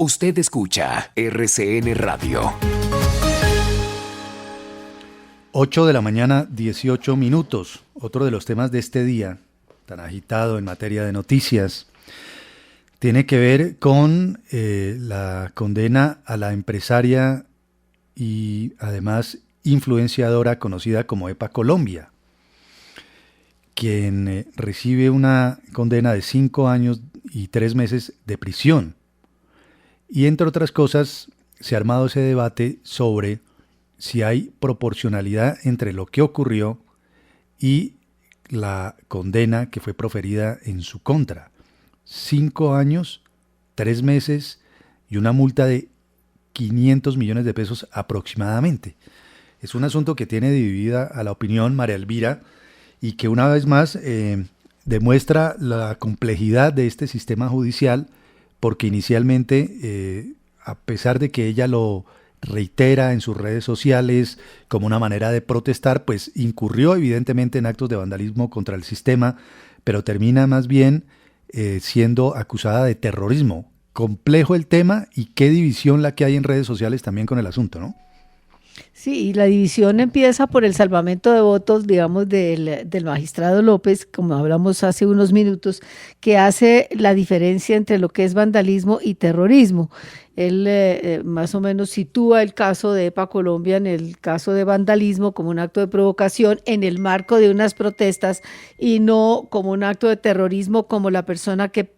Usted escucha RCN Radio. 8 de la mañana, 18 minutos. Otro de los temas de este día, tan agitado en materia de noticias, tiene que ver con la condena a la empresaria y además influenciadora conocida como EPA Colombia, quien recibe una condena de 5 años y 3 meses de prisión. Y entre otras cosas, se ha armado ese debate sobre si hay proporcionalidad entre lo que ocurrió y la condena que fue proferida en su contra. 5 años, 3 meses y una multa de 500 millones de pesos aproximadamente. Es un asunto que tiene dividida a la opinión, María Elvira, y que una vez más demuestra la complejidad de este sistema judicial, porque inicialmente, a pesar de que ella lo reitera en sus redes sociales como una manera de protestar, pues incurrió evidentemente en actos de vandalismo contra el sistema, pero termina más bien siendo acusada de terrorismo. Complejo el tema y qué división la que hay en redes sociales también con el asunto, ¿no? Sí, y la división empieza por el salvamento de votos, digamos, del magistrado López, como hablamos hace unos minutos, que hace la diferencia entre lo que es vandalismo y terrorismo. Él más o menos sitúa el caso de EPA Colombia en el caso de vandalismo como un acto de provocación en el marco de unas protestas y no como un acto de terrorismo como la persona que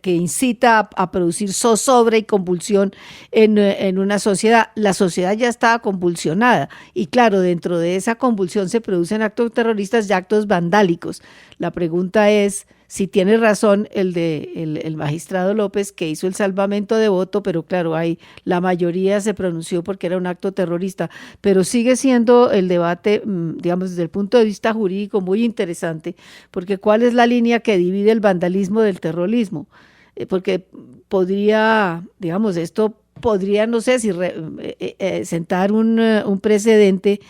incita a producir zozobra y convulsión en una sociedad. La sociedad ya estaba convulsionada y claro, dentro de esa convulsión se producen actos terroristas y actos vandálicos. La pregunta es si tiene razón el magistrado López, que hizo el salvamento de voto, pero claro, la mayoría se pronunció porque era un acto terrorista, pero sigue siendo el debate, digamos, desde el punto de vista jurídico muy interesante, porque ¿cuál es la línea que divide el vandalismo del terrorismo? Porque podría, digamos, esto podría, no sé, si sentar un precedente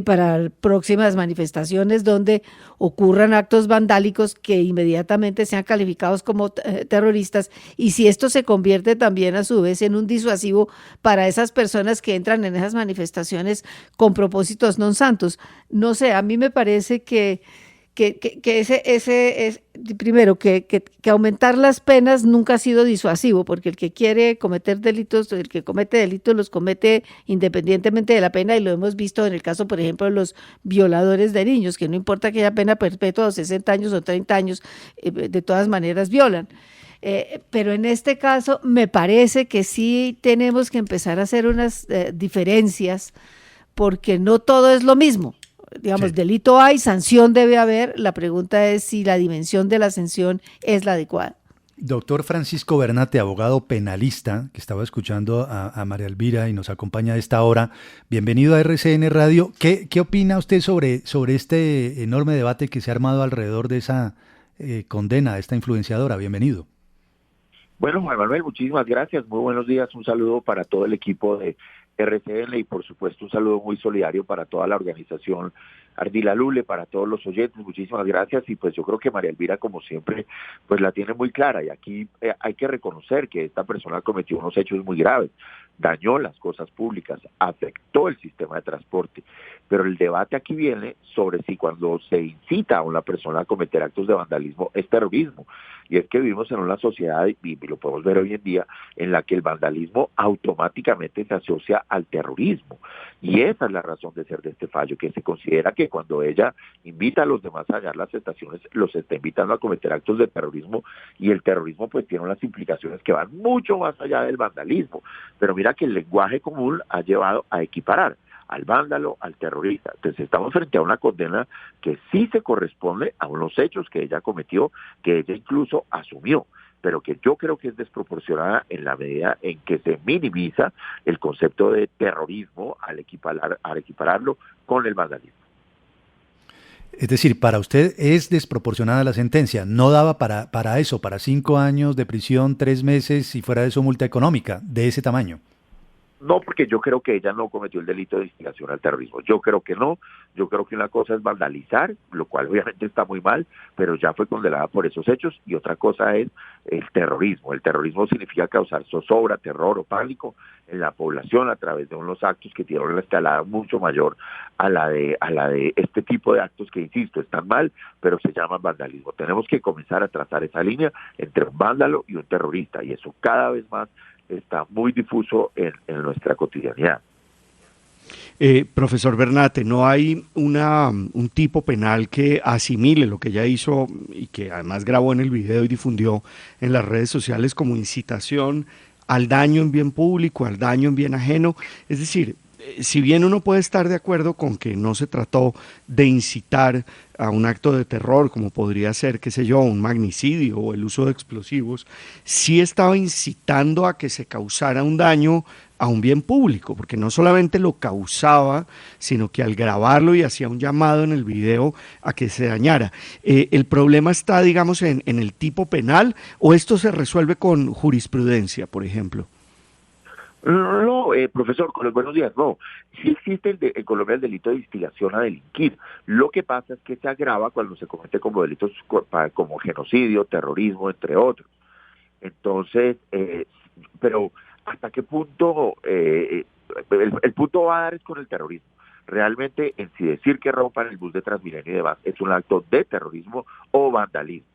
para próximas manifestaciones donde ocurran actos vandálicos que inmediatamente sean calificados como terroristas, y si esto se convierte también a su vez en un disuasivo para esas personas que entran en esas manifestaciones con propósitos non santos. No sé, a mí me parece que primero, que aumentar las penas nunca ha sido disuasivo, porque el que quiere cometer delitos, el que comete delitos los comete independientemente de la pena, y lo hemos visto en el caso, por ejemplo, de los violadores de niños, que no importa que haya pena perpetua o 60 años o 30 años, de todas maneras violan. Pero en este caso me parece que sí tenemos que empezar a hacer unas diferencias, porque no todo es lo mismo. Digamos, sí. Delito hay, sanción debe haber. La pregunta es si la dimensión de la sanción es la adecuada. Doctor Francisco Bernate, abogado penalista, que estaba escuchando a María Elvira y nos acompaña a esta hora. Bienvenido a RCN Radio. ¿Qué opina usted sobre este enorme debate que se ha armado alrededor de esa condena a esta influenciadora? Bienvenido. Bueno, Juan Manuel, muchísimas gracias. Muy buenos días. Un saludo para todo el equipo de RCN y por supuesto un saludo muy solidario para toda la organización Ardila Lule, para todos los oyentes, muchísimas gracias. Y pues yo creo que María Elvira, como siempre, pues la tiene muy clara, y aquí hay que reconocer que esta persona cometió unos hechos muy graves, dañó las cosas públicas, afectó el sistema de transporte, pero el debate aquí viene sobre si cuando se incita a una persona a cometer actos de vandalismo es terrorismo, y es que vivimos en una sociedad, y lo podemos ver hoy en día, en la que el vandalismo automáticamente se asocia al terrorismo, y esa es la razón de ser de este fallo, que se considera que cuando ella invita a los demás a hallar las estaciones, los está invitando a cometer actos de terrorismo, y el terrorismo pues tiene unas implicaciones que van mucho más allá del vandalismo, pero mira que el lenguaje común ha llevado a equiparar al vándalo, al terrorista. Entonces estamos frente a una condena que sí se corresponde a unos hechos que ella cometió, que ella incluso asumió, pero que yo creo que es desproporcionada en la medida en que se minimiza el concepto de terrorismo al equipararlo con el vandalismo. Es decir, para usted es desproporcionada la sentencia, no daba para eso, para 5 años de prisión, 3 meses y fuera de eso multa económica de ese tamaño. No, porque yo creo que ella no cometió el delito de instigación al terrorismo. Yo creo que no. Yo creo que una cosa es vandalizar, lo cual obviamente está muy mal, pero ya fue condenada por esos hechos. Y otra cosa es el terrorismo. El terrorismo significa causar zozobra, terror o pánico en la población a través de unos actos que tienen una escalada mucho mayor a la de este tipo de actos que, insisto, están mal, pero se llaman vandalismo. Tenemos que comenzar a trazar esa línea entre un vándalo y un terrorista, y eso cada vez más está muy difuso en nuestra cotidianidad. Profesor Bernate, ¿no hay un tipo penal que asimile lo que ella hizo y que además grabó en el video y difundió en las redes sociales como incitación al daño en bien público, al daño en bien ajeno? Es decir, si bien uno puede estar de acuerdo con que no se trató de incitar a un acto de terror, como podría ser, qué sé yo, un magnicidio o el uso de explosivos, sí estaba incitando a que se causara un daño a un bien público, porque no solamente lo causaba, sino que al grabarlo y hacía un llamado en el video a que se dañara. ¿El problema está, digamos, en el tipo penal o esto se resuelve con jurisprudencia, por ejemplo? No, profesor, con los buenos días, no. Sí existe en Colombia el delito de instigación a delinquir. Lo que pasa es que se agrava cuando se comete como delitos como genocidio, terrorismo, entre otros. Entonces, pero ¿hasta qué punto? El punto va a dar es con el terrorismo. Realmente, en si decir que rompan el bus de Transmilenio y demás es un acto de terrorismo o vandalismo.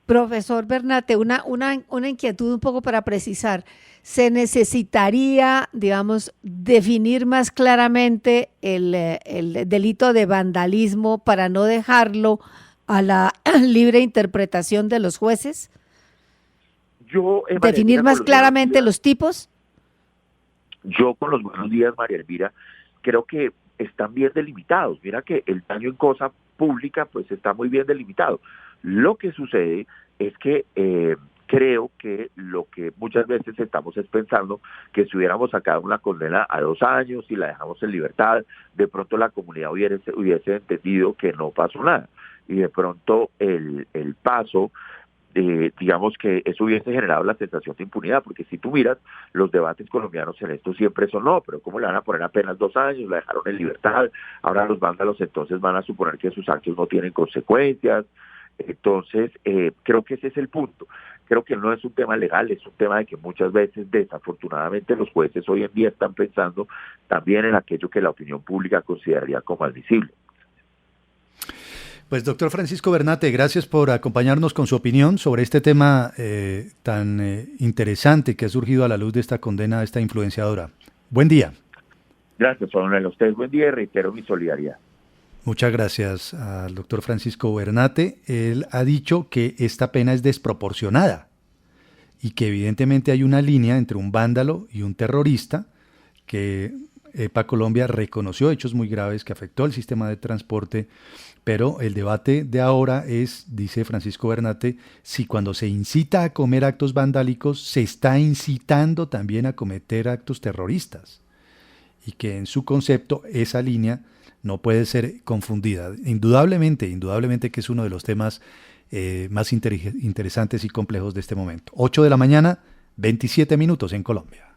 Profesor Bernate, una inquietud un poco para precisar. ¿Se necesitaría, digamos, definir más claramente el delito de vandalismo para no dejarlo a la libre interpretación de los jueces? ¿Definir más claramente los tipos? Yo, con los buenos días, María Elvira, creo que están bien delimitados. Mira que el daño en cosa pública pues está muy bien delimitado. Lo que sucede es que creo que lo que muchas veces estamos es pensando que si hubiéramos sacado una condena a 2 años y la dejamos en libertad, de pronto la comunidad hubiese entendido que no pasó nada. Y de pronto el paso, digamos que eso hubiese generado la sensación de impunidad, porque si tú miras los debates colombianos en esto siempre son no, pero ¿cómo le van a poner apenas 2 años? La dejaron en libertad, ahora los vándalos entonces van a suponer que sus actos no tienen consecuencias. Entonces, creo que ese es el punto. Creo que no es un tema legal, es un tema de que muchas veces, desafortunadamente, los jueces hoy en día están pensando también en aquello que la opinión pública consideraría como admisible. Pues doctor Francisco Bernate, gracias por acompañarnos con su opinión sobre este tema tan interesante que ha surgido a la luz de esta condena a esta influenciadora. Buen día. Gracias, Juan Manuel. A ustedes buen día y reitero mi solidaridad. Muchas gracias al doctor Francisco Bernate. Él ha dicho que esta pena es desproporcionada y que evidentemente hay una línea entre un vándalo y un terrorista que EPA Colombia reconoció hechos muy graves que afectó al sistema de transporte, pero el debate de ahora es, dice Francisco Bernate, si cuando se incita a comer actos vandálicos se está incitando también a cometer actos terroristas y que en su concepto esa línea no puede ser confundida. Indudablemente que es uno de los temas más interesantes y complejos de este momento. 8 de la mañana, 27 minutos en Colombia.